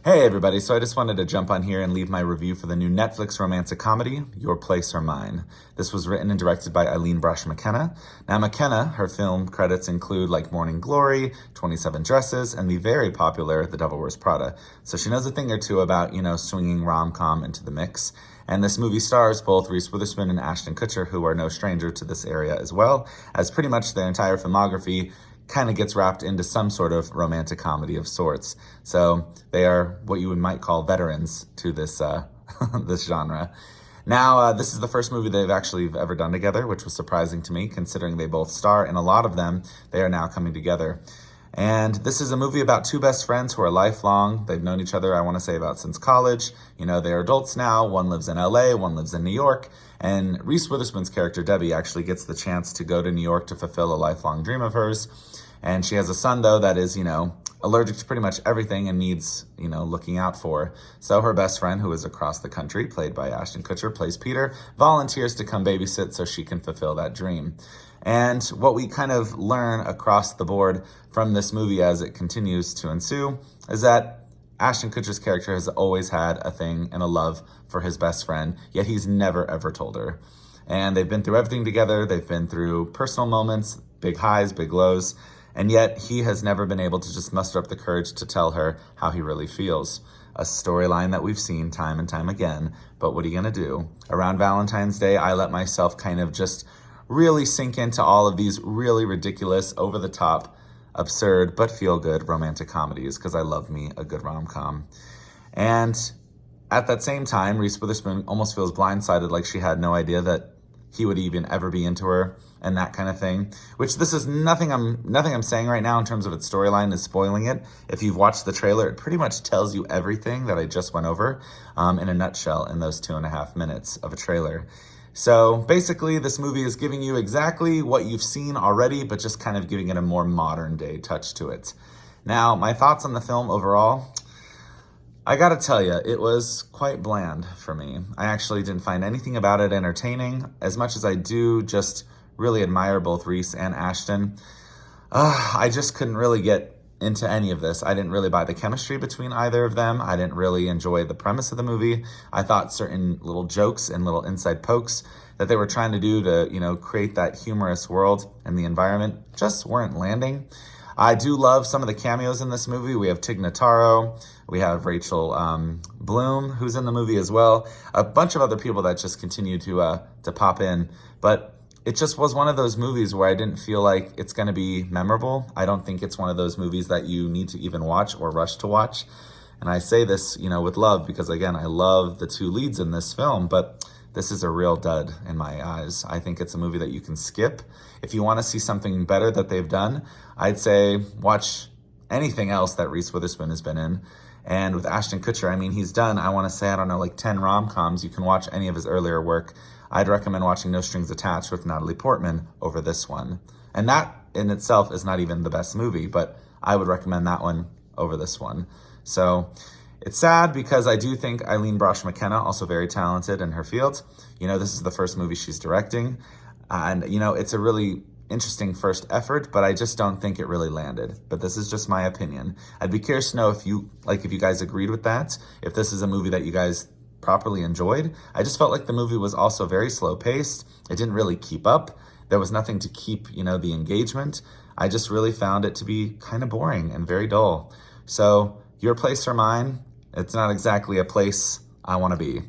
Hey everybody, so I just wanted to jump on here and leave my review for the new Netflix romantic comedy, Your Place or Mine. This was written and directed by Aline Brosh McKenna. Now McKenna, her film credits include like Morning Glory, 27 Dresses, and the very popular The Devil Wears Prada. So she knows a thing or two about, swinging rom-com into the mix. And this movie stars both Reese Witherspoon and Ashton Kutcher, who are no stranger to this area as well, as pretty much their entire filmography kind of gets wrapped into some sort of romantic comedy of sorts. So they are what you might call veterans to this this genre. Now, this is the first movie they've actually ever done together, which was surprising to me, considering they both star in a lot of them. They are now coming together. And this is a movie about two best friends who are lifelong. They've known each other, I want to say, about since college. They're adults now. One lives in LA, one lives in New York. And Reese Witherspoon's character, Debbie, actually gets the chance to go to New York to fulfill a lifelong dream of hers. And she has a son, though, that is, allergic to pretty much everything and needs, looking out for. So her best friend, who is across the country, played by Ashton Kutcher, plays Peter, volunteers to come babysit so she can fulfill that dream. And what we kind of learn across the board from this movie as it continues to ensue is that Ashton Kutcher's character has always had a thing and a love for his best friend, yet he's never, ever told her. And they've been through everything together. They've been through personal moments, big highs, big lows. And yet he has never been able to just muster up the courage to tell her how he really feels. A storyline that we've seen time and time again. But what are you going to do? Around Valentine's Day, I let myself kind of just really sink into all of these really ridiculous, over-the-top, absurd, but feel-good romantic comedies, because I love me a good rom-com. And at that same time, Reese Witherspoon almost feels blindsided, like she had no idea that he would even ever be into her and that kind of thing, which this is nothing I'm saying right now in terms of its storyline is spoiling it. If you've watched the trailer, it pretty much tells you everything that I just went over in a nutshell in those 2.5 minutes of a trailer. So basically, this movie is giving you exactly what you've seen already, but just kind of giving it a more modern day touch to it. Now, my thoughts on the film overall, I gotta tell you, it was quite bland for me. I actually didn't find anything about it entertaining, as much as I do just really admire both Reese and Ashton. I just couldn't really get into any of this. I didn't really buy the chemistry between either of them. I didn't really enjoy the premise of the movie. I thought certain little jokes and little inside pokes that they were trying to do to, create that humorous world and the environment just weren't landing. I do love some of the cameos in this movie. We have Notaro, we have Rachel Bloom, who's in the movie as well. A bunch of other people that just continue to pop in. But it just was one of those movies where I didn't feel like it's going to be memorable. I don't think it's one of those movies that you need to even watch or rush to watch. And I say this, with love, because again, I love the two leads in this film, but this is a real dud in my eyes. I think it's a movie that you can skip. If you want to see something better that they've done, I'd say watch anything else that Reese Witherspoon has been in. And with Ashton Kutcher, he's done, I want to say, 10 rom-coms. You can watch any of his earlier work. I'd recommend watching No Strings Attached with Natalie Portman over this one. And that in itself is not even the best movie, but I would recommend that one over this one. So it's sad because I do think Aline Brosh McKenna, also very talented in her field. This is the first movie she's directing. And, it's a really interesting first effort, but I just don't think it really landed. But this is just my opinion. I'd be curious to know if you guys agreed with that, if this is a movie that you guys properly enjoyed. I just felt like the movie was also very slow paced. It didn't really keep up. There was nothing to keep, the engagement. I just really found it to be kind of boring and very dull. So Your Place or Mine, it's not exactly a place I want to be.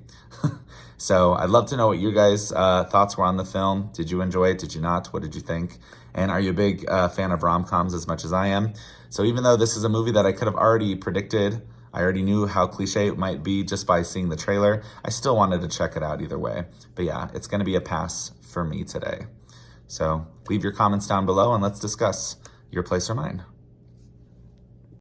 So I'd love to know what you guys' thoughts were on the film. Did you enjoy it? Did you not? What did you think? And are you a big fan of rom-coms as much as I am? So even though this is a movie that I could have already predicted, I already knew how cliche it might be just by seeing the trailer, I still wanted to check it out either way. But yeah, it's going to be a pass for me today. So leave your comments down below and let's discuss Your Place or Mine.